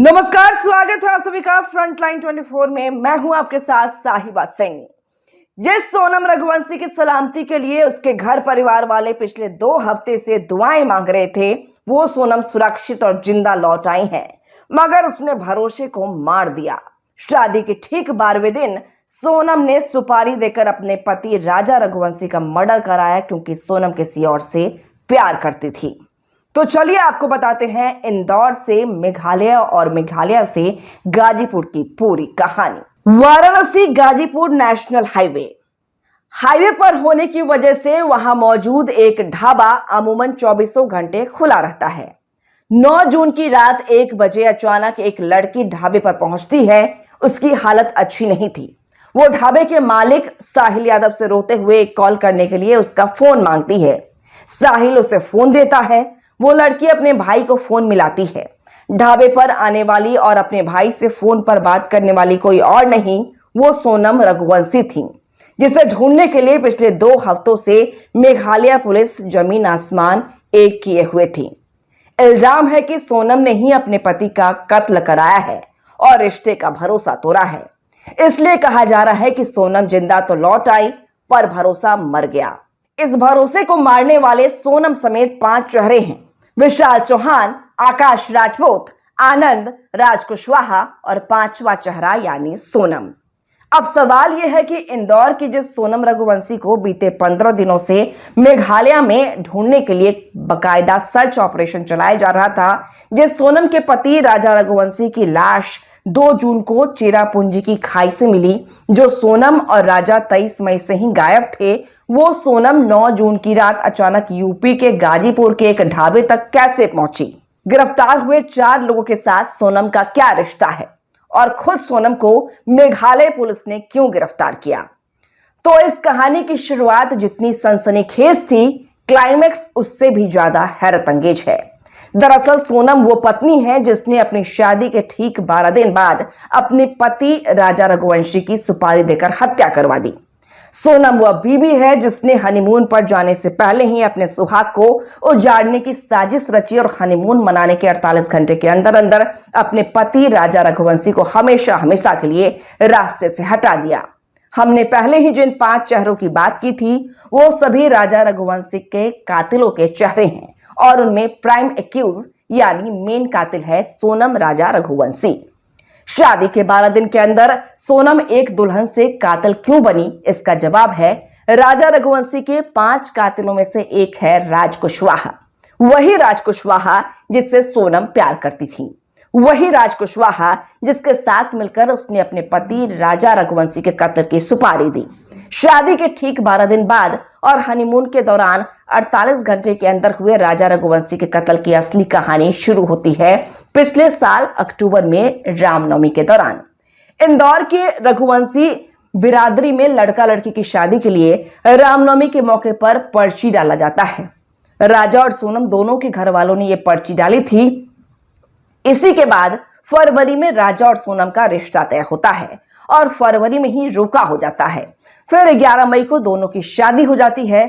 नमस्कार, स्वागत है आप सभी का फ्रंटलाइन 24 में। मैं हूं आपके साथ साहिबा सिंह। जिस सोनम रघुवंशी की सलामती के लिए उसके घर परिवार वाले पिछले 2 हफ्ते से दुआएं मांग रहे थे, वो सोनम सुरक्षित और जिंदा लौट आई है, मगर उसने भरोसे को मार दिया। शादी के ठीक 12वें दिन सोनम ने सुपारी देकर अपने पति राजा रघुवंशी का मर्डर कराया, क्योंकि सोनम किसी और से प्यार करती थी। तो चलिए आपको बताते हैं इंदौर से मेघालय और मेघालय से गाजीपुर की पूरी कहानी। वाराणसी गाजीपुर नेशनल हाईवे पर होने की वजह से वहां मौजूद एक ढाबा अमूमन 24 घंटे खुला रहता है। 9 जून की रात 1 बजे अचानक एक लड़की ढाबे पर पहुंचती है। उसकी हालत अच्छी नहीं थी। वो ढाबे के मालिक साहिल यादव से रोते हुए एक कॉल करने के लिए उसका फोन मांगती है। साहिल उसे फोन देता है। वो लड़की अपने भाई को फोन मिलाती है। ढाबे पर आने वाली और अपने भाई से फोन पर बात करने वाली कोई और नहीं, वो सोनम रघुवंशी थी, जिसे ढूंढने के लिए पिछले 2 हफ्तों से मेघालय पुलिस जमीन आसमान एक किए हुए थी। इल्जाम है कि सोनम ने ही अपने पति का कत्ल कराया है और रिश्ते का भरोसा तोड़ा है। इसलिए कहा जा रहा है कि सोनम जिंदा तो लौट आई, पर भरोसा मर गया। इस भरोसे को मारने वाले सोनम समेत 5 चेहरे हैं: विशाल चौहान, आकाश राजपूत, आनंद, राज कुशवाहा और 5वां चेहरा यानी सोनम। अब सवाल यह है कि इंदौर की जिस सोनम रघुवंशी को बीते 15 दिनों से मेघालय में ढूंढने के लिए बकायदा सर्च ऑपरेशन चलाया जा रहा था, जिस सोनम के पति राजा रघुवंशी की लाश 2 जून को चेरापूंजी की खाई से मिली, जो सोनम और राजा 23 मई से ही गायब थे, वो सोनम 9 जून की रात अचानक यूपी के गाजीपुर के एक ढाबे तक कैसे पहुंची? गिरफ्तार हुए 4 लोगों के साथ सोनम का क्या रिश्ता है और खुद सोनम को मेघालय पुलिस ने क्यों गिरफ्तार किया? तो इस कहानी की शुरुआत जितनी सनसनीखेज थी, क्लाइमैक्स उससे भी ज्यादा हैरत अंगेज है। दरअसल सोनम वो पत्नी है जिसने अपनी शादी के ठीक 12 दिन बाद अपने पति राजा रघुवंशी की सुपारी देकर हत्या करवा दी। सोनम वह बीवी है जिसने हनीमून पर जाने से पहले ही अपने सुहाग को उजाड़ने की साजिश रची और हनीमून मनाने के 48 घंटे के अंदर अंदर अपने पति राजा रघुवंशी को हमेशा हमेशा के लिए रास्ते से हटा दिया। हमने पहले ही जिन 5 चेहरों की बात की थी, वो सभी राजा रघुवंशी के कातिलों के चेहरे हैं और उनमें प्राइम एक्यूज यानी मेन कातिल है सोनम राजा रघुवंशी। शादी के 12 दिन के अंदर सोनम एक दुल्हन से कातिल क्यों बनी? इसका जवाब है राजा रघुवंशी के 5 कातिलों में से एक है राज कुशवाहा। वही राज कुशवाहा जिससे सोनम प्यार करती थी, वही राज कुशवाहा जिसके साथ मिलकर उसने अपने पति राजा रघुवंशी के कत्ल की सुपारी दी। शादी के ठीक 12 दिन बाद और हनीमून के दौरान 48 घंटे के अंदर हुए राजा रघुवंशी के कत्ल की असली कहानी शुरू होती है पिछले साल अक्टूबर में रामनवमी के दौरान। इंदौर के रघुवंशी बिरादरी में लड़का लड़की की शादी के लिए रामनवमी के मौके पर पर्ची डाला जाता है। राजा और सोनम दोनों के घर वालों ने यह पर्ची डाली थी। इसी के बाद फरवरी में राजा और सोनम का रिश्ता तय होता है और फरवरी में ही रोका हो जाता है। फिर 11 मई को दोनों की शादी हो जाती है,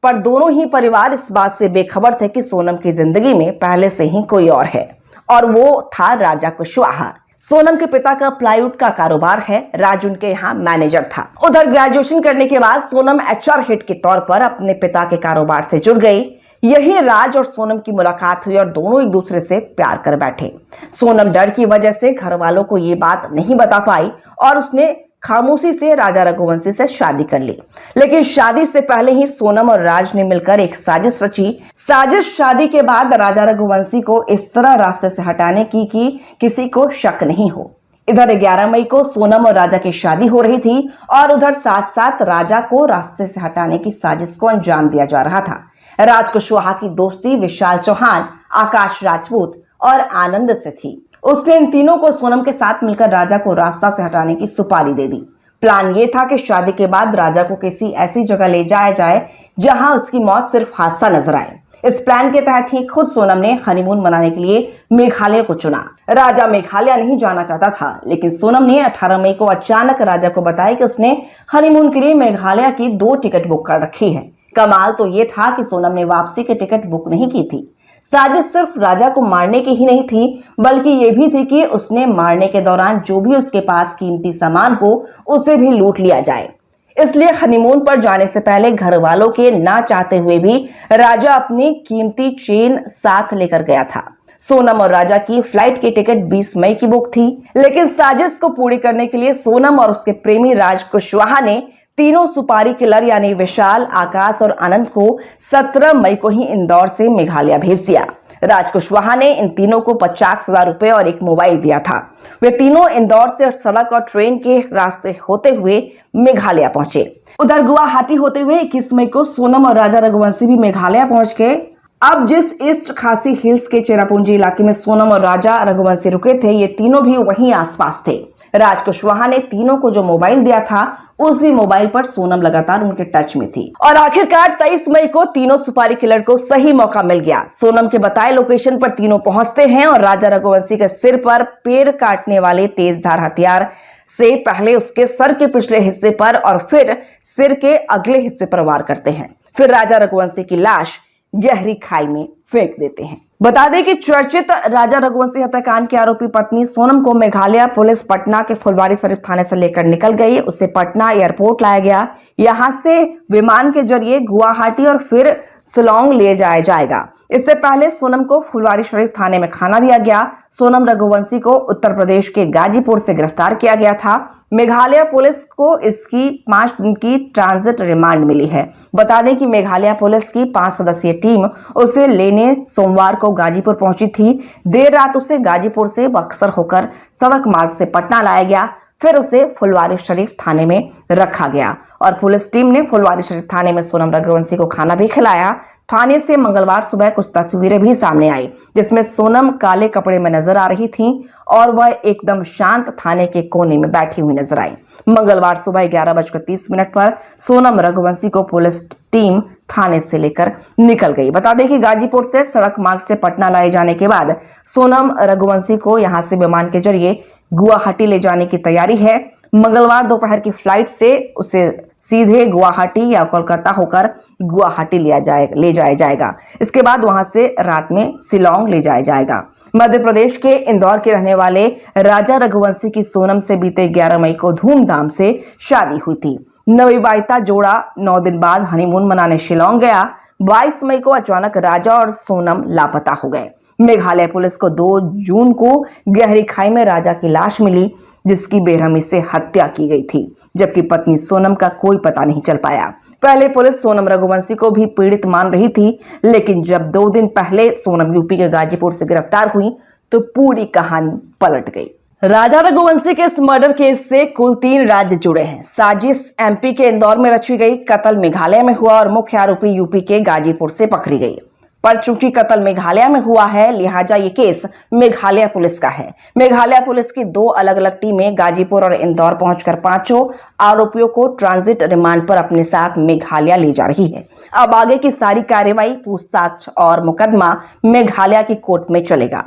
पर दोनों ही परिवार इस बात से बेखबर थे कि सोनम की जिंदगी में पहले से ही कोई और है, और वो था राजा कुशवाहा। सोनम के पिता का प्लाईवुड का कारोबार है। राज उनके यहाँ मैनेजर था। उधर ग्रेजुएशन करने के बाद सोनम HR हेड के तौर पर अपने पिता के कारोबार से जुड़ गई। यही राज और सोनम की मुलाकात हुई और दोनों एक दूसरे से प्यार कर बैठे। सोनम डर की वजह से घर वालों को ये बात नहीं बता पाई और उसने खामोशी से राजा रघुवंशी से शादी कर ली। लेकिन शादी से पहले ही सोनम और राज ने मिलकर एक साजिश रची। साजिश शादी के बाद राजा रघुवंशी को इस तरह रास्ते से हटाने की कि किसी को शक नहीं हो। इधर 11 मई को सोनम और राजा की शादी हो रही थी और उधर साथ साथ राजा को रास्ते से हटाने की साजिश को अंजाम दिया जा रहा था। राज कुशवाहा की दोस्ती विशाल चौहान, आकाश राजपूत और आनंद से थी। उसने इन तीनों को सोनम के साथ मिलकर राजा को रास्ता से हटाने की सुपारी दे दी। प्लान ये था कि शादी के बाद राजा को किसी ऐसी जगह ले जाया जाए जहां उसकी मौत सिर्फ हादसा नजर आए। इस प्लान के तहत ही खुद सोनम ने हनीमून मनाने के लिए मेघालय को चुना। राजा मेघालय नहीं जाना चाहता था, लेकिन सोनम ने 18 मई को अचानक राजा को बताया कि उसने हनीमून के लिए मेघालय की 2 टिकट बुक कर रखी है। कमाल तो ये था कि सोनम ने वापसी की टिकट बुक नहीं की थी। साजिश सिर्फ राजा को मारने की ही नहीं थी, बल्कि ये भी थी कि उसने मारने के दौरान जो भी उसके पास कीमती सामान हो उसे भी लूट लिया जाए। इसलिए हनीमून पर जाने से पहले घर वालों के ना चाहते हुए भी राजा अपनी कीमती चेन साथ लेकर गया था। सोनम और राजा की फ्लाइट की टिकट 20 मई की बुक थी, लेकिन साजिश को पूरी करने के लिए सोनम और उसके प्रेमी राज कुशवाहा ने तीनों सुपारी किलर यानी विशाल, आकाश और अनंत को 17 मई को ही इंदौर से मेघालय भेज दिया। राज कुशवाहा ने इन तीनों को 50,000 रुपए और एक मोबाइल दिया था। वे तीनों इंदौर से सड़क और ट्रेन के रास्ते होते हुए मेघालय पहुंचे। उधर गुवाहाटी होते हुए 21 मई को सोनम और राजा रघुवंशी भी मेघालय पहुंच गए। अब जिस ईस्ट खासी हिल्स के चेरापूंजी इलाके में सोनम और राजा रघुवंशी रुके थे, ये तीनों भी वहीं आसपास थे। राज कुशवाहा ने तीनों को जो मोबाइल दिया था, उसी मोबाइल पर सोनम लगातार उनके टच में थी और आखिरकार 23 मई को तीनों सुपारी किलर को सही मौका मिल गया। सोनम के बताए लोकेशन पर तीनों पहुंचते हैं और राजा रघुवंशी के सिर पर पेड़ काटने वाले तेजधार हथियार से पहले उसके सर के पिछले हिस्से पर और फिर सिर के अगले हिस्से पर वार करते हैं। फिर राजा रघुवंशी की लाश गहरी खाई में फेंक देते हैं। बता दें कि चर्चित राजा रघुवंशी हत्याकांड की आरोपी पत्नी सोनम को मेघालय पुलिस पटना के फुलवारी शरीफ थाने से लेकर निकल गई। उसे पटना एयरपोर्ट लाया गया। यहां से विमान के जरिए गुवाहाटी और फिर शिलोंग ले जाया जाएगा। इससे पहले सोनम को फुलवारी शरीफ थाने में खाना दिया गया। सोनम रघुवंशी को उत्तर प्रदेश के गाजीपुर से गिरफ्तार किया गया था। मेघालय पुलिस को इसकी 5 दिन की ट्रांजिट रिमांड मिली है। बता दें कि मेघालय पुलिस की 5 सदस्यीय टीम उसे लेने सोमवार को गाजीपुर पहुंची थी। देर रात उसे गाजीपुर से बक्सर होकर सड़क मार्ग से पटना लाया गया। फिर उसे फुलवारी शरीफ थाने में रखा गया और पुलिस टीम ने फुलवारी शरीफ थाने में सोनम रघुवंशी को खाना भी खिलाया। थाने से मंगलवार सुबह कुछ तस्वीरें भी सामने आई, जिसमें सोनम काले कपड़े में नजर आ रही थी और वह एकदम शांत थाने के कोने में बैठी हुई नजर आई। मंगलवार सुबह 11:30 पर सोनम रघुवंशी को पुलिस टीम थाने से लेकर निकल गई। बता दें कि गाजीपुर से सड़क मार्ग से पटना लाए जाने के बाद सोनम रघुवंशी को यहां से विमान के जरिए गुवाहाटी ले जाने की तैयारी है। मंगलवार दोपहर की फ्लाइट से उसे सीधे गुवाहाटी या कोलकाता होकर गुवाहाटी ले जाया जाएगा। इसके बाद वहां से रात में शिलोंग ले जाया जाएगा। मध्य प्रदेश के इंदौर के रहने वाले राजा रघुवंशी की सोनम से बीते 11 मई को धूमधाम से शादी हुई थी। नवविवाहिता जोड़ा 9 दिन बाद हनीमून मनाने शिलोंग गया। 22 मई को अचानक राजा और सोनम लापता हो गए। मेघालय पुलिस को 2 जून को गहरी खाई में राजा की लाश मिली, जिसकी बेरहमी से हत्या की गई थी, जबकि पत्नी सोनम का कोई पता नहीं चल पाया। पहले पुलिस सोनम रघुवंशी को भी पीड़ित मान रही थी, लेकिन जब 2 दिन पहले सोनम यूपी के गाजीपुर से गिरफ्तार हुई तो पूरी कहानी पलट गई। राजा रघुवंशी के इस मर्डर केस से कुल 3 राज्य जुड़े हैं। साजिश एमपी के इंदौर में रची गई, कत्ल मेघालय में हुआ और मुख्य आरोपी यूपी के गाजीपुर से पकड़ी गई। पर चूंकि कत्ल मेघालय में हुआ है, लिहाजा ये केस मेघालय पुलिस का है। मेघालय पुलिस की 2 अलग अलग टीमें गाजीपुर और इंदौर पहुंचकर 5 आरोपियों को ट्रांजिट रिमांड पर अपने साथ मेघालय ले जा रही है। अब आगे की सारी कार्रवाई, पूछताछ और मुकदमा मेघालय की कोर्ट में चलेगा।